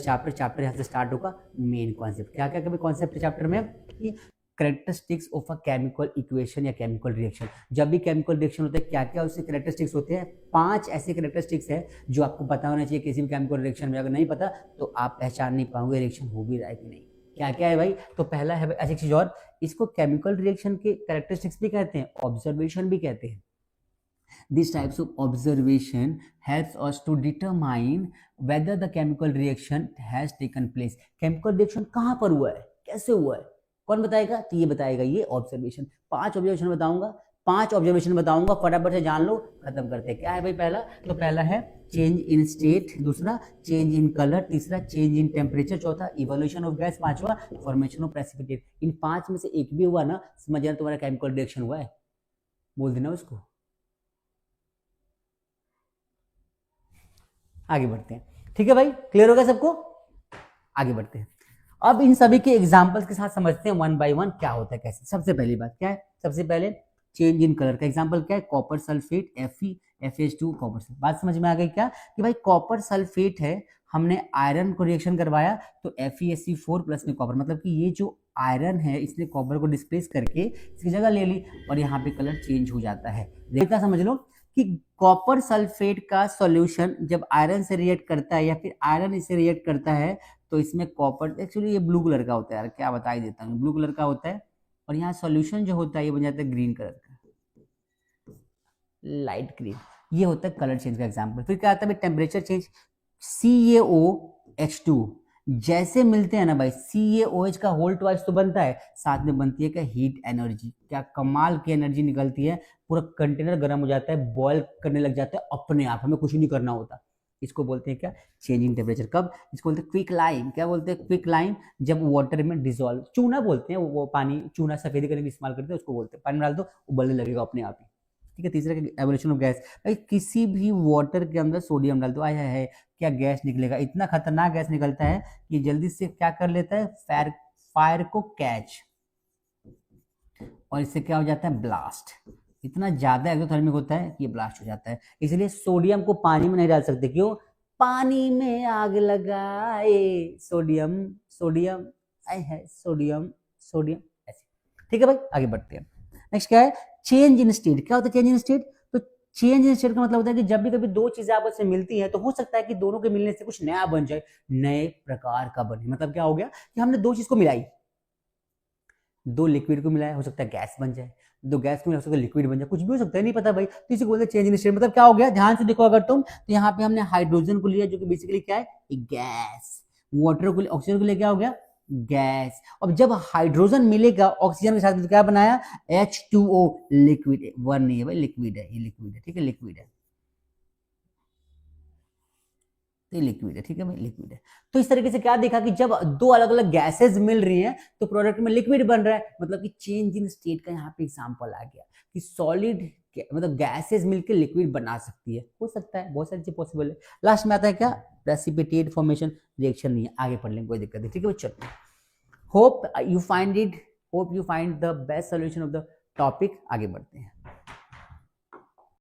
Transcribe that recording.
Chapter यहाँ से start होगा मेन कॉन्सेप्ट। क्या क्या कभी कॉन्सेप्ट चैप्टर में कि characteristics of a chemical equation या केमिकल रिएक्शन। जब भी केमिकल रिएक्शन होता है क्या क्या उसके कैरेक्टरिस्टिक्स होते हैं, 5 ऐसे कैरेक्टरिस्टिक्स है जो आपको पता होना चाहिए किसी भी केमिकल रिएक्शन में। अगर नहीं पता तो आप पहचान नहीं पाओगे रिएक्शन हो भी रहा है कि नहीं। क्या क्या है भाई, तो पहला है ऐसी चीज, और इसको केमिकल रिएक्शन के कैरेक्टरिस्टिक्स भी कहते हैं, ऑब्जर्वेशन भी कहते हैं। These types of observation helps us to determine whether the chemical reaction has taken place. Chemical reaction कहाँ पर हुआ है, कैसे हुआ है, कौन बताएगा, तो ये बताएगा ये ऑब्जर्वेशन। 5 ऑब्जर्वेशन बताऊंगा, 5 ऑब्जर्वेशन बताऊंगा, फटाफट से जान लो, खत्म करते हैं। क्या है भाई पहला, तो पहला है चेंज इन स्टेट, दूसरा चेंज इन कलर, तीसरा चेंज इन टेम्परेचर, चौथा इवोल्यूशन ऑफ गैस, पांचवा फॉर्मेशन ऑफ प्रेसिपिटेट। इन 5 में से एक भी हुआ ना, समझ जाना तुम्हारा केमिकल रिएक्शन हुआ है, बोल देना उसको। आगे बढ़ते हैं, ठीक है भाई, क्लियर होगा सबको। आगे बढ़ते हैं, अब इन सभी के एग्जांपल्स के साथ समझते हैं वन बाय वन क्या होता है कैसे। सबसे पहली बात क्या है, सबसे पहले चेंज इन कलर का एग्जांपल क्या है, copper sulphate FeFH2 copper sulphate. बात समझ में आ गई क्या, कि भाई कॉपर सल्फेट है, हमने आयरन को रिएक्शन करवाया तो FeSC4 प्लस में कॉपर, मतलब कि ये जो आयरन है इसने कॉपर को डिस्प्लेस करके इसकी जगह ले ली और यहाँ पे कलर चेंज हो जाता है। देखा, समझ लो कि कॉपर सल्फेट का सॉल्यूशन जब आयरन से रिएक्ट करता है या फिर आयरन इससे रिएक्ट करता है तो इसमें कॉपर, एक्चुअली ये ब्लू कलर का होता है यार, क्या बता ही देता हूँ, ब्लू कलर का होता है और यहाँ सॉल्यूशन जो होता है ये बन जाता है ग्रीन कलर का, लाइट ग्रीन। ये होता है कलर चेंज का एग्जांपल। फिर क्या आता है, टेम्परेचर चेंज, CaOH2 जैसे मिलते हैं ना भाई, CaOH का होल ट्वाइस तो बनता है, साथ में बनती है क्या, हीट एनर्जी। क्या कमाल की एनर्जी निकलती है, पूरा कंटेनर गर्म हो जाता है, बॉयल करने लग जाता है अपने आप, हमें कुछ नहीं करना होता। इसको बोलते हैं क्या, चेंजिंग टेम्परेचर। कब, इसको बोलते हैं क्विक लाइम। क्या बोलते हैं, क्विक लाइम, जब वाटर में डिजोल्व, चूना बोलते हैं, वो पानी चूना सफेदी करने के इस्तेमाल करते हैं, उसको बोलते हैं, पानी में डाल दो उबलने लगेगा अपने आप ही, ठीक है। तीसरा एवोल्यूशन ऑफ गैस, भाई किसी भी वाटर के अंदर सोडियम डाल दो, आया है क्या गैस निकलेगा, इतना खतरनाक गैस निकलता है कि जल्दी से क्या कर लेता है, फायर को कैच, और इससे क्या हो जाता है, ब्लास्ट। इतना ज्यादा एक्सोथर्मिक होता है कि ये ब्लास्ट हो जाता है। इसलिए सोडियम को पानी में नहीं डाल सकते, क्यों, पानी में आग लगाए, सोडियम सोडियम, आए है सोडियम सोडियम, ऐसे, ठीक है भाई। आगे बढ़ते हैं, नेक्स्ट क्या है, चेंज इन स्टेट। क्या होता है चेंज इन स्टेट, तो चेंज इन स्टेट का मतलब होता है कि जब भी कभी दो चीजें आपस में मिलती हैं तो हो सकता है कि दोनों के मिलने से कुछ नया बन जाए, नए प्रकार का बने। मतलब क्या हो गया कि हमने दो चीज को मिलाई, दो लिक्विड को मिलाया, हो सकता है गैस बन जाए, दो गैस को मिला हो सकता है लिक्विड बन जाए, कुछ भी हो सकता है, नहीं पता भाई। तो इसे बोलते हैं चेंज इन स्टेट। मतलब क्या हो गया, ध्यान से देखो अगर तुम, तो यहाँ पे हमने हाइड्रोजन को लिया जो कि बेसिकली क्या है, एक गैस, वाटर को, ऑक्सीजन को लिया, क्या हो गया, गैस। अब जब हाइड्रोजन मिलेगा ऑक्सीजन के साथ तो क्या बनाया, H2O, लिक्विड, वन नहीं है भाई, लिक्विड है, ये लिक्विड है, ठीक है, लिक्विड है, ये लिक्विड है, ठीक है भाई, लिक्विड है। तो इस तरीके से क्या देखा कि जब दो अलग अलग गैसेस मिल रही हैं तो प्रोडक्ट में लिक्विड बन रहा है, मतलब कि चेंज इन स्टेट का यहाँ पे एग्जांपल आ गया कि सॉलिड मतलब गैसेस मिलकर लिक्विड बना सकती है, हो सकता है, बहुत सारी चीज पॉसिबल है। लास्ट में आता है क्या, प्रेसिपिटेट फॉर्मेशन, रिएक्शन नहीं है, आगे पढ़ लेंगे, कोई दिक्कत नहीं, ठीक है बच्चों। Hope you find the best solution of the topic. आगे बढ़ते हैं।